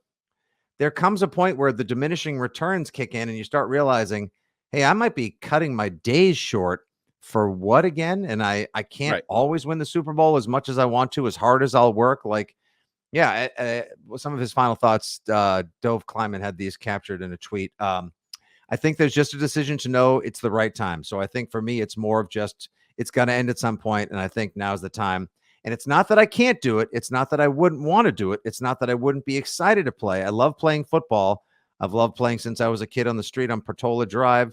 there comes a point where the diminishing returns kick in and you start realizing, hey, I might be cutting my days short for what again? And I can't always win the Super Bowl as much as I want to, as hard as I'll work. Like, yeah, some of his final thoughts, Dove Kleiman had these captured in a tweet. I think there's just a decision to know it's the right time. So I think for me, it's more of just, it's going to end at some point, and I think now's the time. And it's not that I can't do it. It's not that I wouldn't want to do it. It's not that I wouldn't be excited to play. I love playing football. I've loved playing since I was a kid on the street on Portola Drive.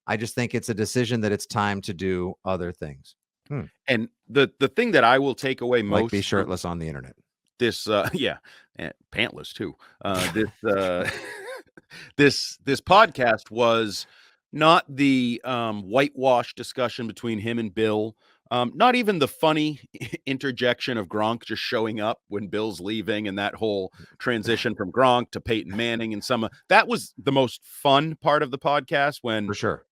I just think it's a decision that it's time to do other things. And the thing that I will take away most, like be shirtless on the internet. This, and pantless too. This podcast was not the whitewash discussion between him and Bill. Not even the funny interjection of Gronk just showing up when Bill's leaving, and that whole transition from Gronk to Peyton Manning, and that was the most fun part of the podcast. When for sure,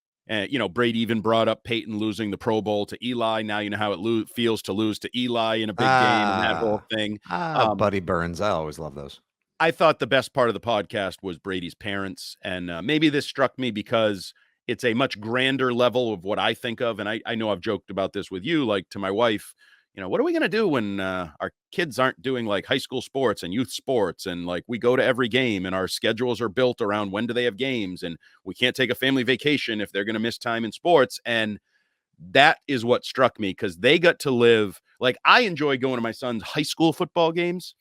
Brady even brought up Peyton losing the Pro Bowl to Eli. Now you know how it feels to lose to Eli in a big game, and that whole thing. Buddy Burns, I always love those. I thought the best part of the podcast was Brady's parents, and maybe this struck me because it's a much grander level of what I think of. And I know I've joked about this with you, like to my wife, what are we going to do when our kids aren't doing like high school sports and youth sports? And like, we go to every game and our schedules are built around when do they have games, and we can't take a family vacation if they're going to miss time in sports. And that is what struck me, because they got to live, like, I enjoy going to my son's high school football games.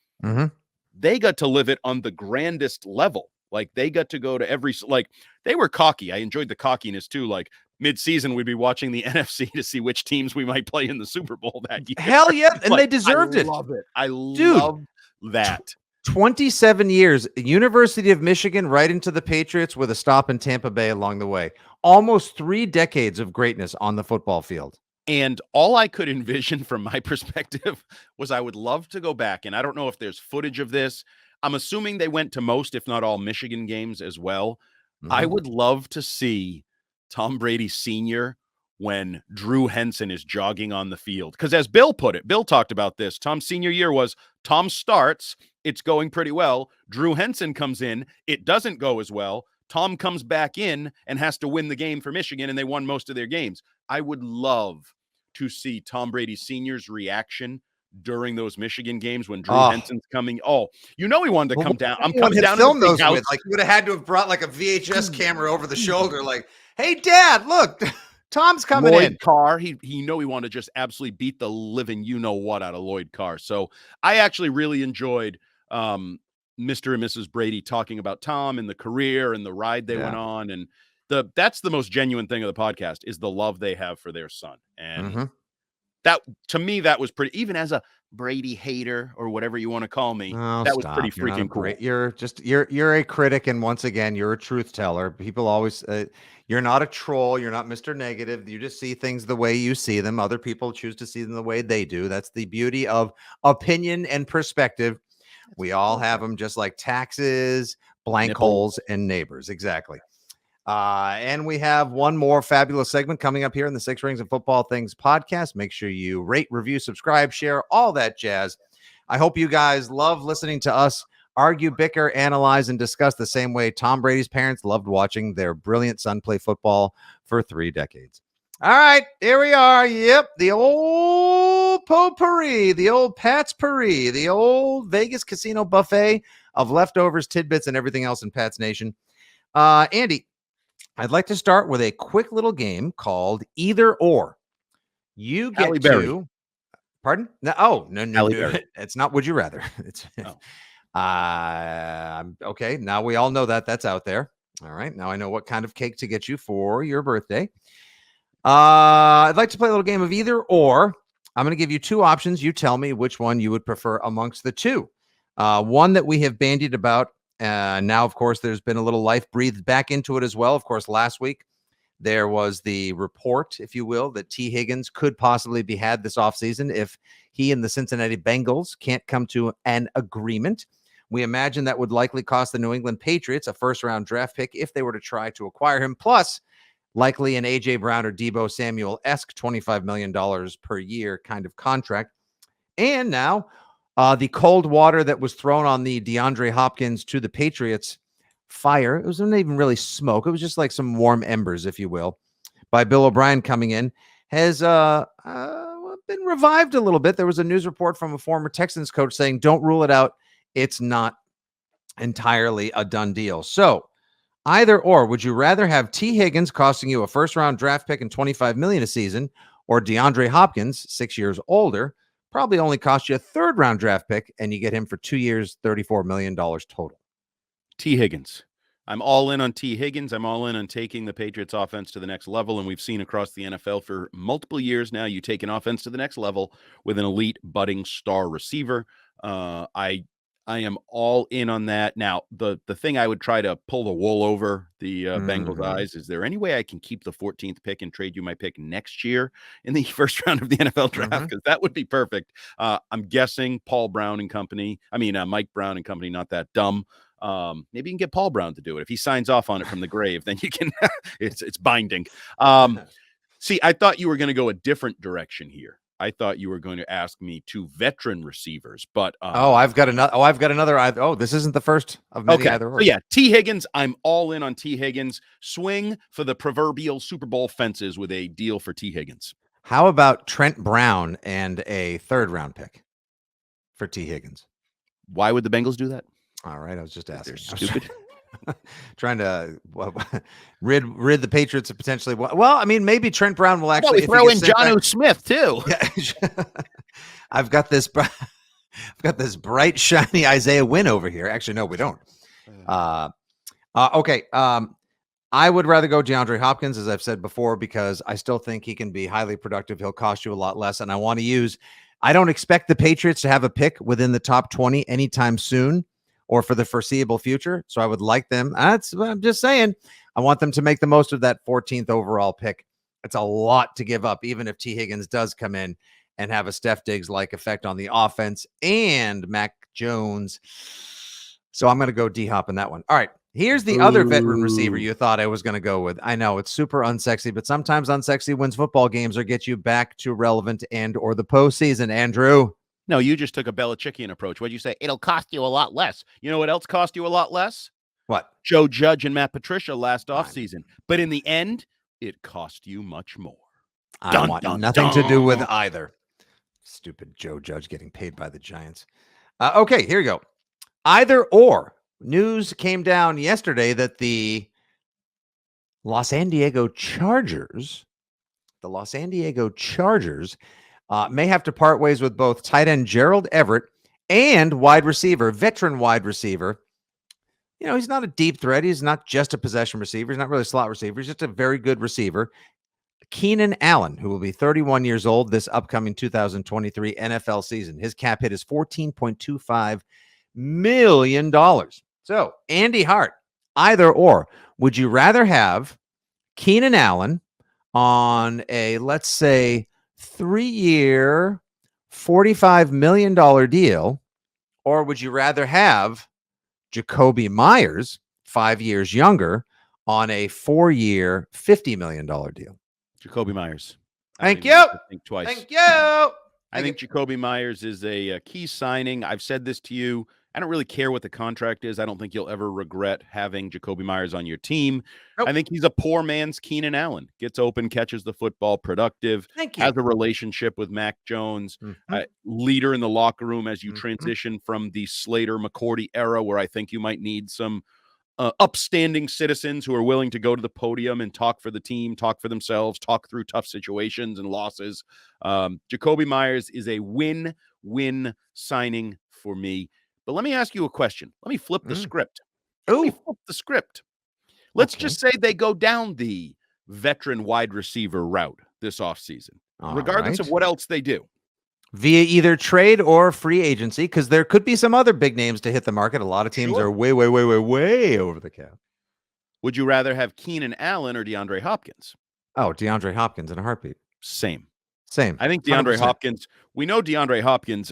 They got to live it on the grandest level. Like, they got to go to they were cocky. I enjoyed the cockiness too. Like, mid-season, we'd be watching the NFC to see which teams we might play in the Super Bowl that year. Hell yeah. And they deserved it. I love it. I love that. 27 years, University of Michigan, right into the Patriots with a stop in Tampa Bay along the way. Almost 3 decades of greatness on the football field. And all I could envision from my perspective was I would love to go back, and I don't know if there's footage of this. I'm assuming they went to most, if not all, Michigan games as well. I Mhm. would love to see Tom Brady Sr. when Drew Henson is jogging on the field. Because as Bill put it, Bill talked about this. Tom's senior year was Tom starts, it's going pretty well. Drew Henson comes in, it doesn't go as well. Tom comes back in and has to win the game for Michigan, and they won most of their games. I would love to see Tom Brady Sr.'s reaction during those Michigan games when Drew Oh, Henson's coming. Oh, you know he wanted to well, come what down. would I'm anyone coming have down to the filmed big those house. with? Like, you would have had to have brought like a VHS camera over the shoulder, like, "Hey, Dad, look, Tom's coming in." Lloyd Carr, he wanted to just absolutely beat the living you know what out of Lloyd Carr. So I actually really enjoyed Mr. and Mrs. Brady talking about Tom and the career and the ride they went Yeah. on, and that's the most genuine thing of the podcast is the love they have for their son. And Mhm. that, to me, that was pretty, even as a Brady hater or whatever you want to call me, Oh, that was pretty stop. You're not a freaking cool. you're a critic, and once again, you're a truth teller. People always you're not a troll, you're not Mr. Negative. You just see things the way you see them. Other people choose to see them the way they do. That's the beauty of opinion and perspective. We all have them, just like taxes, blank Nipples. holes, and neighbors. Exactly. And we have one more fabulous segment coming up here in the Six Rings and Football Things podcast. Make sure you rate, review, subscribe, share, all that jazz. I hope you guys love listening to us argue, bicker, analyze, and discuss the same way Tom Brady's parents loved watching their brilliant son play football for 3 decades. All right, here we are. Yep, the old potpourri, the old Pat's Pourri, the old Vegas casino buffet of leftovers, tidbits, and everything else in Pat's Nation. Andy, I'd like to start with a quick little game called Either Or. You Halle get Berry. to, pardon? No, Halle no. Berry. It's not Would You Rather. It's Oh. okay. Now we all know that that's out there. All right. Now I know what kind of cake to get you for your birthday. I'd like to play a little game of Either Or. I'm going to give you 2 options. You tell me which one you would prefer amongst the 2. One that we have bandied about. Now, of course, there's been a little life breathed back into it as well. Of course, last week there was the report, if you will, that T. Higgins could possibly be had this offseason if he and the Cincinnati Bengals can't come to an agreement. We imagine that would likely cost the New England Patriots a first-round draft pick if they were to try to acquire him, plus likely an A.J. Brown or Deebo Samuel-esque $25 million per year kind of contract. And now the cold water that was thrown on the DeAndre Hopkins to the Patriots fire, it wasn't even really smoke. It was just like some warm embers, if you will, by Bill O'Brien coming in, has been revived a little bit. There was a news report from a former Texans coach saying, don't rule it out. It's not entirely a done deal. So either or, would you rather have T. Higgins costing you a first-round draft pick and $25 million a season, or DeAndre Hopkins, 6 years older, probably only cost you a third-round draft pick, and you get him for 2 years, $34 million total? T. Higgins. I'm all in on T. Higgins. I'm all in on taking the Patriots offense to the next level. And we've seen across the NFL for multiple years now, you take an offense to the next level with an elite budding star receiver. I am all in on that. Now, the thing I would try to pull the wool over the Bengals' eyes, is there any way I can keep the 14th pick and trade you my pick next year in the first round of the NFL draft? Because that would be perfect. I'm guessing Mike Brown and company, not that dumb. Maybe you can get Paul Brown to do it. If he signs off on it from the grave, then you can, it's binding. See, I thought you were going to go a different direction here. I thought you were going to ask me 2 veteran receivers, but I've got another. This isn't the first of many okay. either or. So yeah, T. Higgins. I'm all in on T. Higgins. Swing for the proverbial Super Bowl fences with a deal for T. Higgins. How about Trent Brown and a third-round pick for T. Higgins? Why would the Bengals do that? All right, I was just asking. They're stupid. Trying to rid the Patriots of potentially. Well, I mean, maybe Trent Brown will actually throw in Jonnu Smith too. Yeah. I've got this bright, shiny Isaiah Wynn over here. Actually, no, we don't. Okay. I would rather go DeAndre Hopkins, as I've said before, because I still think he can be highly productive. He'll cost you a lot less, and I don't expect the Patriots to have a pick within the top 20 anytime soon or for the foreseeable future. So I would like them. I'm just saying, I want them to make the most of that 14th overall pick. It's a lot to give up, even if T. Higgins does come in and have a Steph Diggs-like effect on the offense, and Mac Jones So I'm going to go D-Hop in that one. All right. Here's the other veteran receiver you thought I was going to go with. I know it's super unsexy, but sometimes unsexy wins football games or get you back to relevant and or the postseason, Andrew. No, you just took a Belichickian approach. What'd you say? It'll cost you a lot less. You know what else cost you a lot less? What? Joe Judge and Matt Patricia last offseason. But in the end, it cost you much more. I want nothing to do with either. Stupid Joe Judge getting paid by the Giants. Okay, here you go. Either or. News came down yesterday that the Los Angeles Chargers may have to part ways with both tight end Gerald Everett and veteran wide receiver. You know, he's not a deep threat. He's not just a possession receiver. He's not really a slot receiver. He's just a very good receiver. Keenan Allen, who will be 31 years old this upcoming 2023 NFL season. His cap hit is $14.25 million. So, Andy Hart, either or, would you rather have Keenan Allen on a, let's say, 3-year, $45 million deal, or would you rather have Jacoby Myers, 5 years younger, on a 4-year, $50 million deal? Jacoby Myers. Thank you. Think twice. Thank you. I think Jacoby Myers is a key signing. I've said this to you. I don't really care what the contract is. I don't think you'll ever regret having Jacoby Myers on your team. Nope. I think he's a poor man's Keenan Allen. Gets open, catches the football, productive. Has a relationship with Mac Jones. Leader in the locker room as you transition from the Slater-McCourty era, where I think you might need some upstanding citizens who are willing to go to the podium and talk for the team, talk for themselves, talk through tough situations and losses. Jacoby Myers is a win-win signing for me. But let me ask you a question. Let me flip the script. Let's just say they go down the veteran wide receiver route this offseason, regardless of what else they do. Via either trade or free agency, because there could be some other big names to hit the market. A lot of teams are way over the cap. Would you rather have Keenan Allen or DeAndre Hopkins? Oh, DeAndre Hopkins in a heartbeat. Same. I think DeAndre 100%. Hopkins, we know DeAndre Hopkins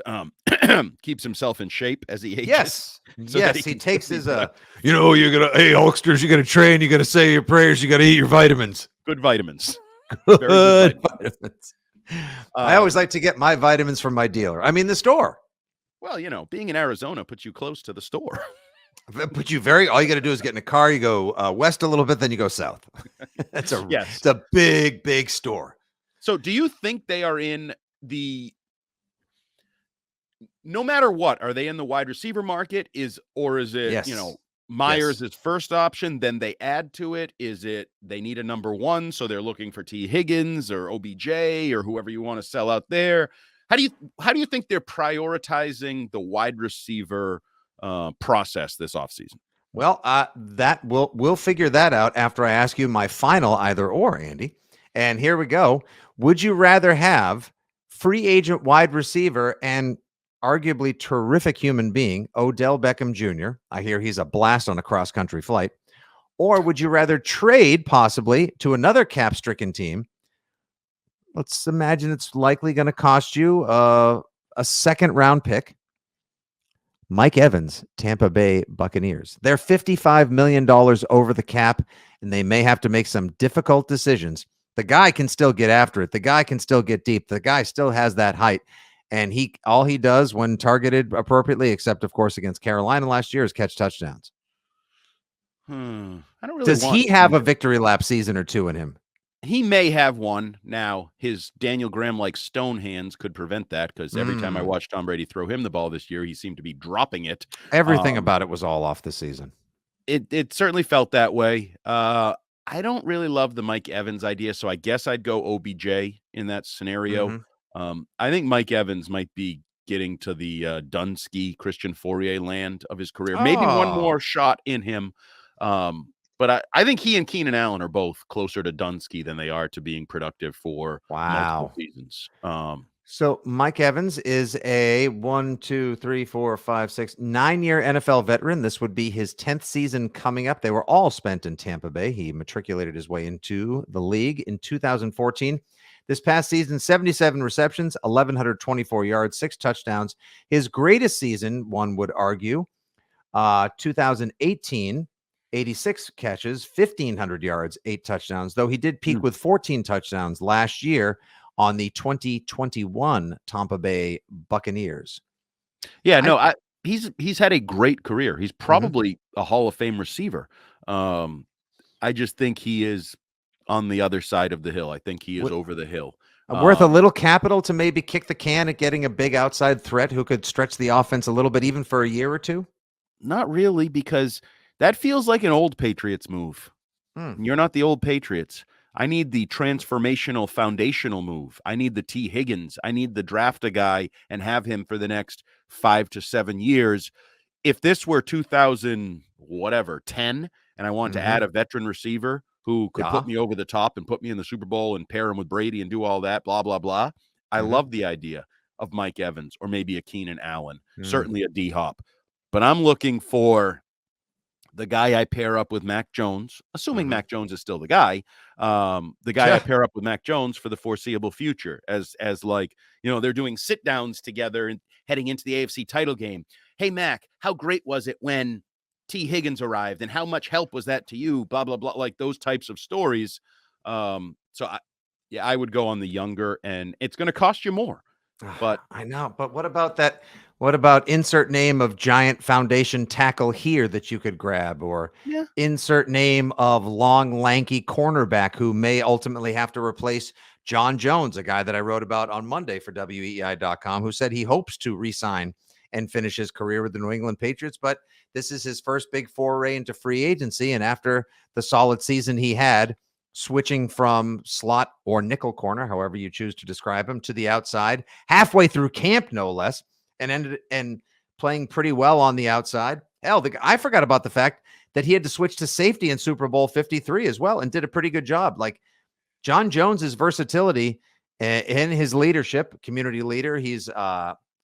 keeps himself in shape as he ages. Yes. So yes, he takes his, hey, Hulksters, you got to train, you got to say your prayers, you got to eat your vitamins. Good vitamins. Very good vitamins. I always like to get my vitamins from my dealer. I mean, the store. Well, being in Arizona puts you close to the store. All you got to do is get in a car, you go west a little bit, then you go south. It's a big store. So do you think they are in no matter what, are they in the wide receiver market? Or is it, Myers is first option, then they add to it? Is it they need a number one, so they're looking for T. Higgins or OBJ or whoever you want to sell out there? How do you think they're prioritizing the wide receiver process this offseason? Well, that we'll figure that out after I ask you my final either or, Andy. And here we go. Would you rather have free agent wide receiver and arguably terrific human being, Odell Beckham Jr.? I hear he's a blast on a cross-country flight. Or would you rather trade possibly to another cap-stricken team? Let's imagine it's likely going to cost you a second-round pick. Mike Evans, Tampa Bay Buccaneers. They're $55 million over the cap, and they may have to make some difficult decisions. The guy can still get after it. The guy can still get deep. The guy still has that height. And all he does when targeted appropriately, except, of course, against Carolina last year, is catch touchdowns. I don't really Does he have a victory lap season or two in him? He may have one. Now, his Daniel Graham-like stone hands could prevent that, because every time I watched Tom Brady throw him the ball this year, he seemed to be dropping it. Everything about it was all off this season. It certainly felt that way. I don't really love the Mike Evans idea, so I guess I'd go OBJ in that scenario. I think Mike Evans might be getting to the Dunsky, Christian Fourier land of his career. Maybe one more shot in him. But I think he and Keenan Allen are both closer to Dunsky than they are to being productive for multiple seasons. So Mike Evans is a 9-year NFL veteran. This would be his 10th season coming up. They were all spent in Tampa Bay. He matriculated his way into the league in 2014. This past season, 77 receptions, 1,124 yards, 6 touchdowns. His greatest season, one would argue, 2018, 86 catches, 1,500 yards, 8 touchdowns, though he did peak Mm. with 14 touchdowns last year on the 2021 Tampa Bay Buccaneers. Yeah, I no, he's had a great career. He's Mhm. probably a Hall of Fame receiver. I just think he is on the other side of the hill. I think he is over the hill. Worth a little capital to maybe kick the can at getting a big outside threat who could stretch the offense a little bit, even for a year or two? Not really, because that feels like an old Patriots move. Hmm. You're not the old Patriots. I need the transformational foundational move. I need the T. Higgins. I need the draft a guy and have him for the next 5 to 7 years. If this were 2000 whatever 10 and I want to Mhm. add a veteran receiver who could Yeah. put me over the top and put me in the Super Bowl and pair him with Brady and do all that, blah, blah, blah. I Mhm. love the idea of Mike Evans or maybe a Keenan Allen, Mm. certainly a D Hop. But I'm looking for the guy I pair up with Mac Jones, assuming Mhm. Mac Jones is still the guy, the guy I Sure. pair up with Mac Jones for the foreseeable future, as like, they're doing sit downs together and heading into the AFC title game. Hey Mac, how great was it when T. Higgins arrived, and how much help was that to you? Blah blah blah, like those types of stories. I would go on the younger, and it's going to cost you more, but I know, but what about that? What about insert name of giant foundation tackle here that you could grab, or yeah, insert name of long, lanky cornerback who may ultimately have to replace John Jones, a guy that I wrote about on Monday for weei.com, who said he hopes to re-sign and finish his career with the New England Patriots, but this is his first big foray into free agency. And after the solid season he had, switching from slot or nickel corner, however you choose to describe him, to the outside halfway through camp, no less, and ended and playing pretty well on the outside. Hell, I forgot about the fact that he had to switch to safety in Super Bowl 53 as well and did a pretty good job. Like John Jones's versatility and his leadership, community leader. He's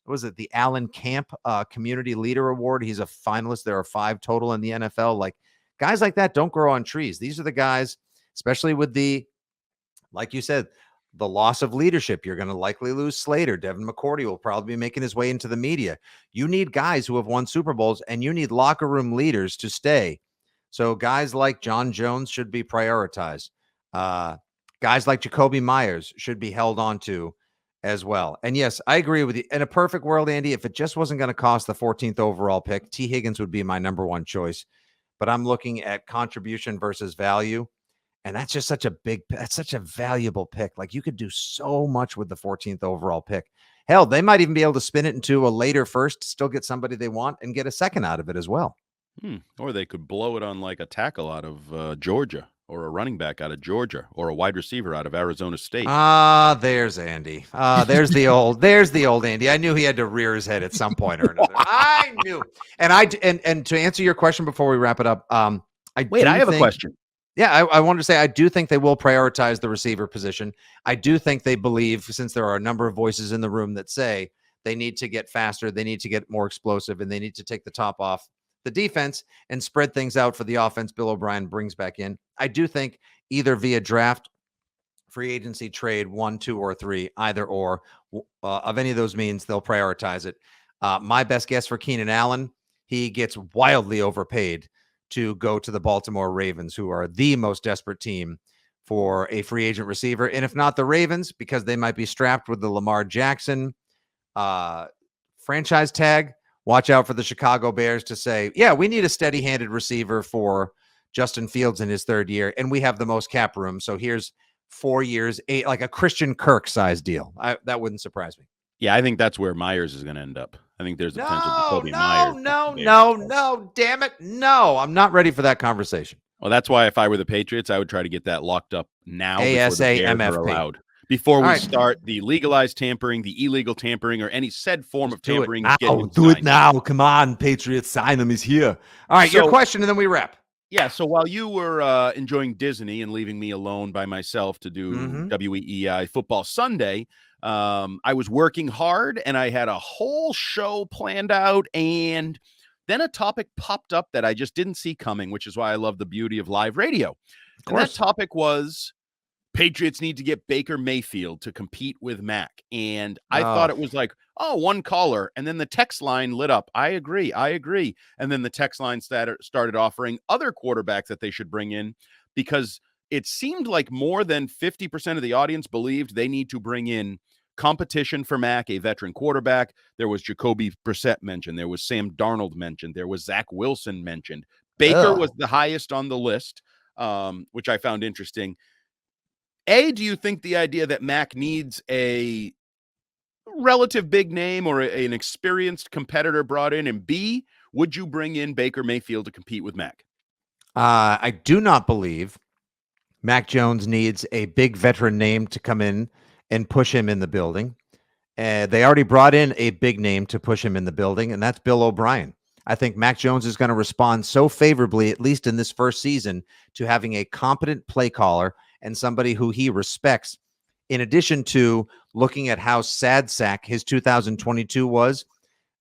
what was it, the Allen Camp Community Leader Award? He's a finalist. There are 5 total in the NFL. Like guys like that don't grow on trees. These are the guys, especially with the, like you said, the loss of leadership. You're going to likely lose Slater. Devin McCourty will probably be making his way into the media. You need guys who have won Super Bowls, and you need locker room leaders to stay. So guys like John Jones should be prioritized. Uh, Guys like Jacoby Myers should be held on to as well. And yes, I agree with you. In a perfect world, Andy, if it just wasn't going to cost the 14th overall pick, T. Higgins would be my number one choice. But I'm looking at contribution versus value. And that's such a valuable pick. Like you could do so much with the 14th overall pick. Hell, they might even be able to spin it into a later first, still get somebody they want and get a second out of it as well. Or they could blow it on like a tackle out of Georgia, or a running back out of Georgia, or a wide receiver out of Arizona State. There's Andy. There's the old Andy. I knew he had to rear his head at some point or another. I knew. And to answer your question before we wrap it up, I Wait, I do have a think question. Yeah, I wanted to say I do think they will prioritize the receiver position. I do think they believe, since there are a number of voices in the room that say they need to get faster, they need to get more explosive, and they need to take the top off the defense and spread things out for the offense Bill O'Brien brings back in. I do think either via draft, free agency, trade, 1, 2, or 3, either or, of any of those means, they'll prioritize it. My best guess for Keenan Allen, he gets wildly overpaid to go to the Baltimore Ravens, who are the most desperate team for a free agent receiver. And if not the Ravens, because they might be strapped with the Lamar Jackson uh, franchise tag, watch out for the Chicago Bears to say, yeah, we need a steady-handed receiver for Justin Fields in his 3rd year, and we have the most cap room. So here's 4 years, like a Christian Kirk size deal. That wouldn't surprise me. Yeah, I think that's where Myers is going to end up. I think there's a potential No, Jacoby no, Myers with the no, Bears. no, no, damn it. No, I'm not ready for that conversation. Well, that's why if I were the Patriots, I would try to get that locked up now before the Bears are ASAMFP. allowed. Before All we right, start the legalized tampering, the illegal tampering, or any said form of do it tampering now. of getting him Do it signed. now. Come on, Patriots, sign him. He's here. All right, your So, question, and then we wrap. yeah, so while you were enjoying Disney and leaving me alone by myself to do WEEI Football Sunday, I was working hard and I had a whole show planned out, and then a topic popped up that I just didn't see coming, which is why I love the beauty of live radio. Of And that course. topic was Patriots need to get Baker Mayfield to compete with Mac. And I thought it was like, oh, one caller. And then the text line lit up. I agree. And then the text line started offering other quarterbacks that they should bring in, because it seemed like more than 50% of the audience believed they need to bring in competition for Mac, a veteran quarterback. There was Jacoby Brissett mentioned. There was Sam Darnold mentioned. There was Zach Wilson mentioned. Baker was the highest on the list, which I found interesting. Do you think the idea that Mac needs a relative big name or an experienced competitor brought in? And B, would you bring in Baker Mayfield to compete with Mac? I do not believe Mac Jones needs a big veteran name to come in and push him in the building. They already brought in a big name to push him in the building, and that's Bill O'Brien. I think Mac Jones is going to respond so favorably, at least in this first season, to having a competent play caller and somebody who he respects, in addition to looking at how sad sack his 2022 was,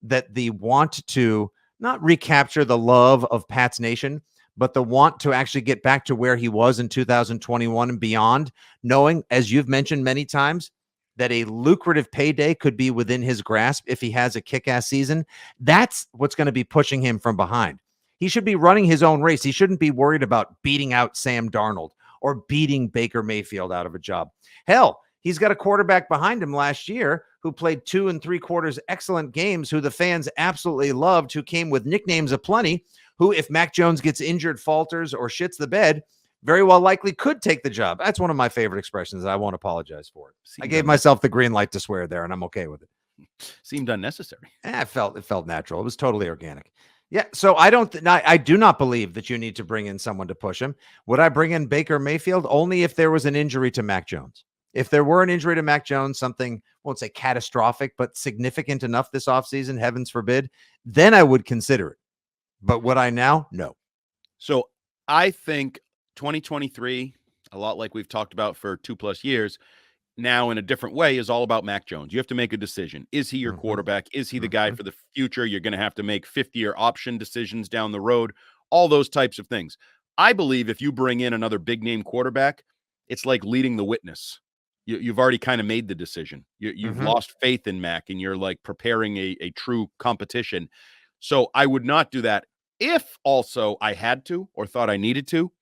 that the want to not recapture the love of Pat's Nation, but the want to actually get back to where he was in 2021 and beyond, knowing, as you've mentioned many times, that a lucrative payday could be within his grasp if he has a kick-ass season. That's what's going to be pushing him from behind. He should be running his own race. He shouldn't be worried about beating out Sam Darnold or beating Baker Mayfield out of a job. Hell, he's got a quarterback behind him last year who played 2 3/4 excellent games, who the fans absolutely loved, who came with nicknames aplenty, who, if Mac Jones gets injured, falters, or shits the bed, very well likely could take the job. That's one of my favorite expressions. I won't apologize for it. I gave myself the green light to swear there, and I'm okay with it. Seemed unnecessary. It felt natural. It was totally organic. Yeah, so I do not believe that you need to bring in someone to push him. Would I bring in Baker Mayfield? Only if there was an injury to Mac Jones. If there were an injury to Mac Jones, something, I won't say catastrophic, but significant enough this offseason, heavens forbid, then I would consider it. But would I now? No. So I think 2023, a lot like we've talked about for 2+ years, now in a different way, is all about Mac Jones. You have to make a decision. Is he your quarterback? Is he the guy for the future? You're going to have to make 50-year option decisions down the road, all those types of things. I believe if you bring in another big name quarterback, it's like leading the witness. You've already kind of made the decision. You've lost faith in Mac, and you're like preparing a true competition. So I would not do that. If also I had to or thought I needed to,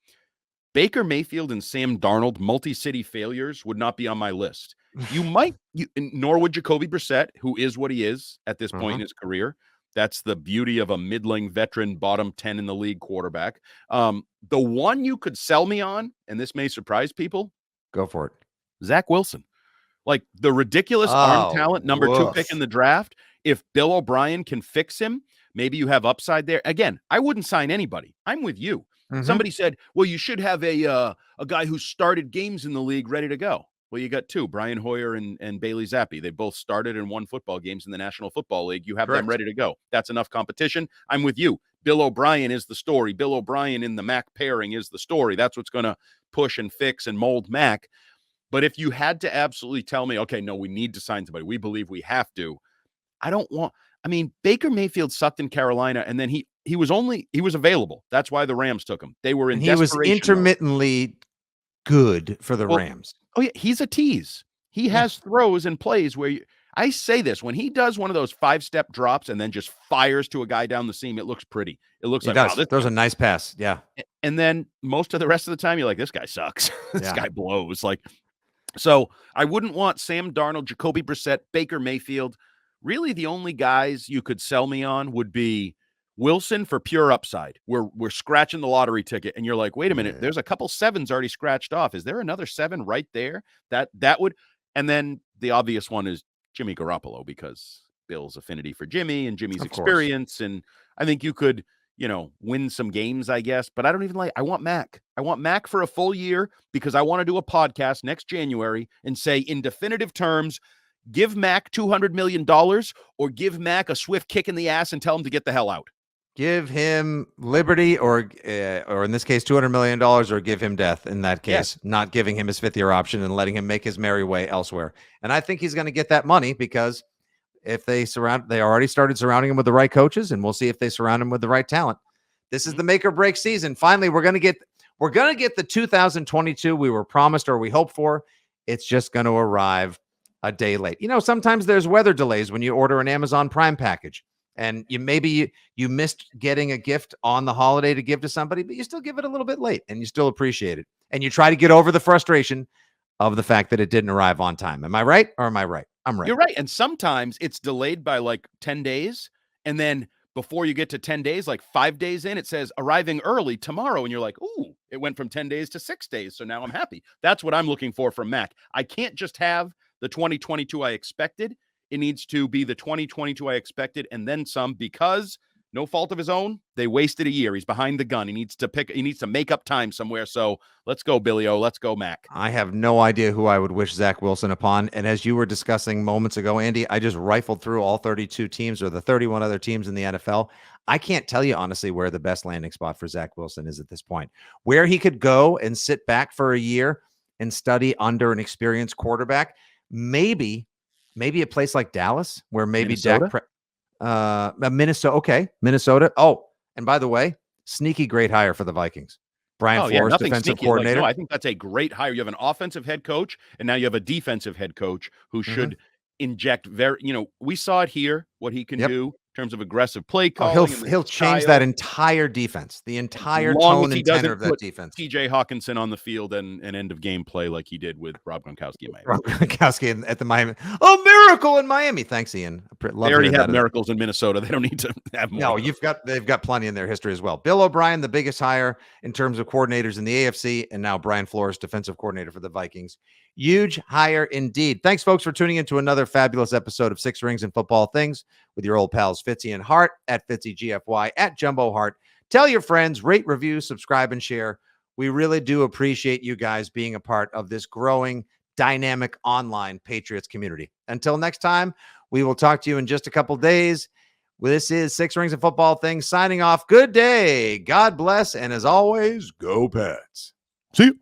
Baker Mayfield and Sam Darnold, multi-city failures, would not be on my list. Nor would Jacoby Brissett, who is what he is at this point in his career. That's the beauty of a middling veteran, bottom 10 in the league quarterback. The one you could sell me on, and this may surprise people. Go for it. Zach Wilson. Like the ridiculous arm talent, number 2 pick in the draft. If Bill O'Brien can fix him, maybe you have upside there. Again, I wouldn't sign anybody. I'm with you. Somebody said, well, you should have a guy who started games in the league ready to go. Well, you got 2, Brian Hoyer and Bailey Zappi. They both started and won football games in the National Football League. You have them ready to go. That's enough competition. I'm with you. Bill O'Brien is the story. Bill O'Brien in the Mac pairing is the story. That's what's going to push and fix and mold Mac. But if you had to absolutely tell me, okay, no, we need to sign somebody, we believe we have to, Baker Mayfield sucked in Carolina, and then he was available. That's why the Rams took him. They were in desperation. He was intermittently good for the Rams. Oh, yeah, he's a tease. He has throws and plays where I say this, when he does one of those 5-step drops and then just fires to a guy down the seam, it looks pretty. It looks like, wow, there's a nice pass. Yeah. And then most of the rest of the time, you're like, this guy sucks. This guy blows. So I wouldn't want Sam Darnold, Jacoby Brissett, Baker Mayfield. Really, the only guys you could sell me on would be Wilson for pure upside. We're scratching the lottery ticket, and you're like, wait a minute, there's a couple 7s already scratched off. Is there another 7 right there? That would, and then the obvious one is Jimmy Garoppolo, because Bill's affinity for Jimmy and Jimmy's experience, and I think you could, win some games, I guess. But I don't even I want Mac. I want Mac for a full year, because I want to do a podcast next January and say, in definitive terms, give Mac $200 million or give Mac a swift kick in the ass and tell him to get the hell out. Give him liberty or in this case, $200 million, or give him death in that case, not giving him his 5th-year option and letting him make his merry way elsewhere. And I think he's going to get that money, because if they already started surrounding him with the right coaches, and we'll see if they surround him with the right talent. This is the make or break season. Finally, we're going to get We're going to get the 2022 we were promised or we hoped for. It's just going to arrive a day late. Sometimes there's weather delays when you order an Amazon Prime package, and you missed getting a gift on the holiday to give to somebody, but you still give it a little bit late and you still appreciate it. And you try to get over the frustration of the fact that it didn't arrive on time. Am I right or am I right? I'm right. You're right. And sometimes it's delayed by like 10 days. And then before you get to 10 days, like 5 days in, it says arriving early tomorrow. And you're like, ooh, it went from 10 days to 6 days. So now I'm happy. That's what I'm looking for from Mac. I can't just have the 2022 I expected. It needs to be the 2022 I expected and then some, because no fault of his own, they wasted a year. He's behind the gun. He needs to make up time somewhere. So let's go, Billy O. Let's go, Mac. I have no idea who I would wish Zach Wilson upon. And as you were discussing moments ago, Andy, I just rifled through all 32 teams or the 31 other teams in the NFL. I can't tell you honestly where the best landing spot for Zach Wilson is at this point. Where he could go and sit back for a year and study under an experienced quarterback. Maybe a place like Dallas, where maybe Minnesota? Minnesota. Okay. Minnesota. Oh, and by the way, sneaky great hire for the Vikings. Brian Flores, defensive coordinator. No, I think that's a great hire. You have an offensive head coach, and now you have a defensive head coach who should inject we saw it here, what he can do in terms of aggressive play calling. He'll change that entire defense, the entire tone and tenor of that defense. TJ Hawkinson on the field and an end of game play like he did with Rob Gronkowski in Miami. Rob Gronkowski at the Miami. Oh, miracle in Miami. Thanks, Ian. They already have miracles in Minnesota. They don't need to have more. No, they've got plenty in their history as well. Bill O'Brien, the biggest hire in terms of coordinators in the AFC, and now Brian Flores, defensive coordinator for the Vikings. Huge hire indeed. Thanks, folks, for tuning into another fabulous episode of Six Rings and Football Things with your old pals Fitzy and Hart at FitzyGFY at Jumbo Hart. Tell your friends, rate, review, subscribe, and share. We really do appreciate you guys being a part of this growing, dynamic online Patriots community. Until next time, we will talk to you in just a couple days. This is Six Rings and Football Things signing off. Good day. God bless. And as always, go Pats. See you.